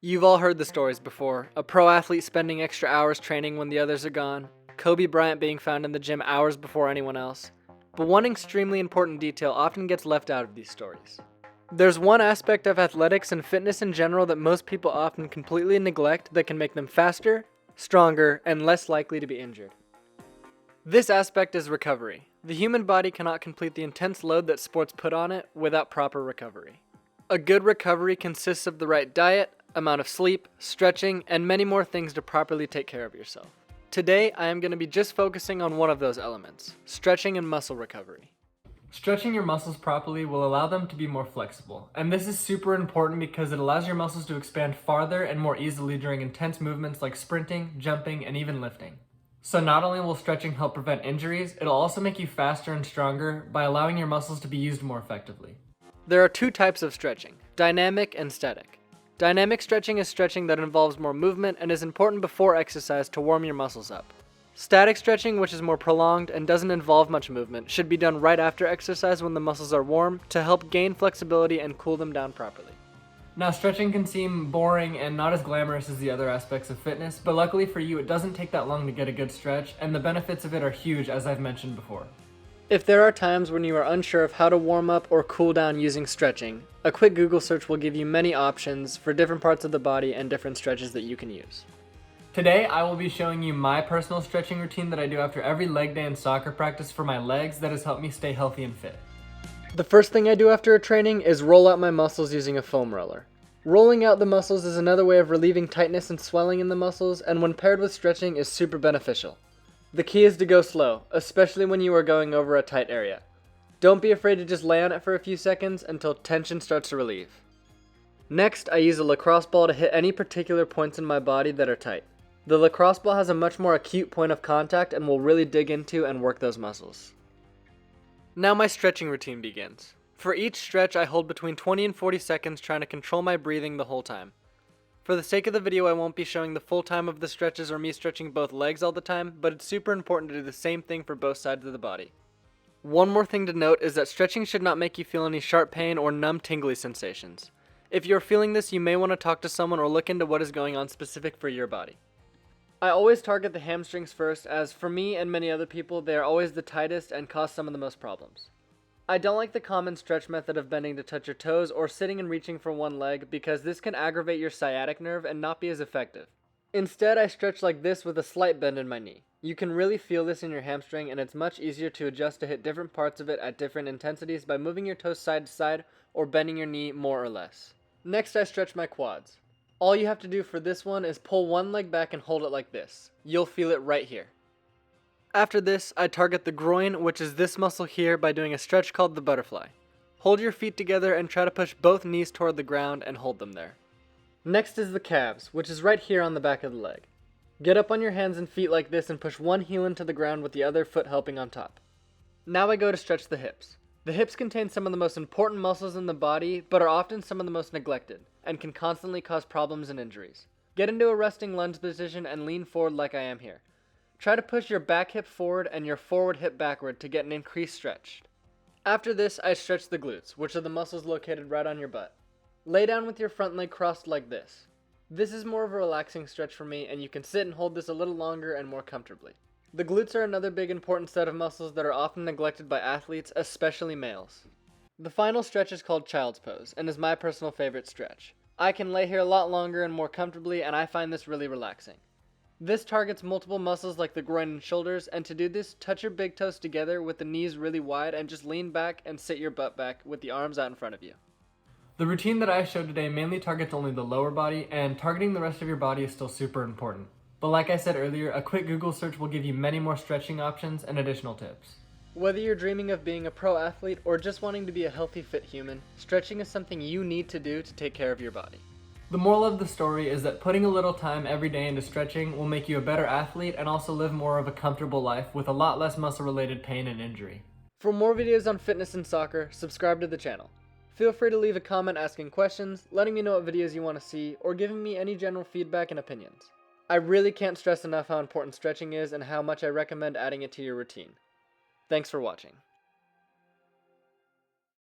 You've all heard the stories before. A pro athlete spending extra hours training when the others are gone. Kobe Bryant being found in the gym hours before anyone else. But one extremely important detail often gets left out of these stories. There's one aspect of athletics and fitness in general that most people often completely neglect that can make them faster, stronger, and less likely to be injured. This aspect is recovery. The human body cannot complete the intense load that sports put on it without proper recovery. A good recovery consists of the right diet, amount of sleep, stretching, and many more things to properly take care of yourself. Today, I am going to be just focusing on one of those elements, stretching and muscle recovery. Stretching your muscles properly will allow them to be more flexible, and this is super important because it allows your muscles to expand farther and more easily during intense movements like sprinting, jumping, and even lifting. So not only will stretching help prevent injuries, it'll also make you faster and stronger by allowing your muscles to be used more effectively. There are two types of stretching, dynamic and static. Dynamic stretching is stretching that involves more movement and is important before exercise to warm your muscles up. Static stretching, which is more prolonged and doesn't involve much movement, should be done right after exercise when the muscles are warm to help gain flexibility and cool them down properly. Now, stretching can seem boring and not as glamorous as the other aspects of fitness, but luckily for you, it doesn't take that long to get a good stretch, and the benefits of it are huge, as I've mentioned before. If there are times when you are unsure of how to warm up or cool down using stretching, a quick Google search will give you many options for different parts of the body and different stretches that you can use. Today, I will be showing you my personal stretching routine that I do after every leg day and soccer practice for my legs that has helped me stay healthy and fit. The first thing I do after a training is roll out my muscles using a foam roller. Rolling out the muscles is another way of relieving tightness and swelling in the muscles, and when paired with stretching is super beneficial. The key is to go slow, especially when you are going over a tight area. Don't be afraid to just lay on it for a few seconds until tension starts to relieve. Next, I use a lacrosse ball to hit any particular points in my body that are tight. The lacrosse ball has a much more acute point of contact and will really dig into and work those muscles. Now my stretching routine begins. For each stretch, I hold between 20 and 40 seconds trying to control my breathing the whole time. For the sake of the video, I won't be showing the full time of the stretches or me stretching both legs all the time, but it's super important to do the same thing for both sides of the body. One more thing to note is that stretching should not make you feel any sharp pain or numb tingly sensations. If you're feeling this, you may want to talk to someone or look into what is going on specific for your body. I always target the hamstrings first, as for me and many other people, they are always the tightest and cause some of the most problems. I don't like the common stretch method of bending to touch your toes or sitting and reaching for one leg because this can aggravate your sciatic nerve and not be as effective. Instead, I stretch like this with a slight bend in my knee. You can really feel this in your hamstring, and it's much easier to adjust to hit different parts of it at different intensities by moving your toes side to side or bending your knee more or less. Next, I stretch my quads. All you have to do for this one is pull one leg back and hold it like this. You'll feel it right here. After this, I target the groin, which is this muscle here, by doing a stretch called the butterfly. Hold your feet together and try to push both knees toward the ground and hold them there. Next is the calves, which is right here on the back of the leg. Get up on your hands and feet like this and push one heel into the ground with the other foot helping on top. Now I go to stretch the hips. The hips contain some of the most important muscles in the body, but are often some of the most neglected, and can constantly cause problems and injuries. Get into a resting lunge position and lean forward like I am here. Try to push your back hip forward and your forward hip backward to get an increased stretch. After this, I stretch the glutes, which are the muscles located right on your butt. Lay down with your front leg crossed like this. This is more of a relaxing stretch for me, and you can sit and hold this a little longer and more comfortably. The glutes are another big important set of muscles that are often neglected by athletes, especially males. The final stretch is called child's pose, and is my personal favorite stretch. I can lay here a lot longer and more comfortably, and I find this really relaxing. This targets multiple muscles like the groin and shoulders, and to do this, touch your big toes together with the knees really wide and just lean back and sit your butt back with the arms out in front of you. The routine that I showed today mainly targets only the lower body, and targeting the rest of your body is still super important. But like I said earlier, a quick Google search will give you many more stretching options and additional tips. Whether you're dreaming of being a pro athlete or just wanting to be a healthy, fit human, stretching is something you need to do to take care of your body. The moral of the story is that putting a little time every day into stretching will make you a better athlete and also live more of a comfortable life with a lot less muscle-related pain and injury. For more videos on fitness and soccer, subscribe to the channel. Feel free to leave a comment asking questions, letting me know what videos you want to see, or giving me any general feedback and opinions. I really can't stress enough how important stretching is and how much I recommend adding it to your routine. Thanks for watching.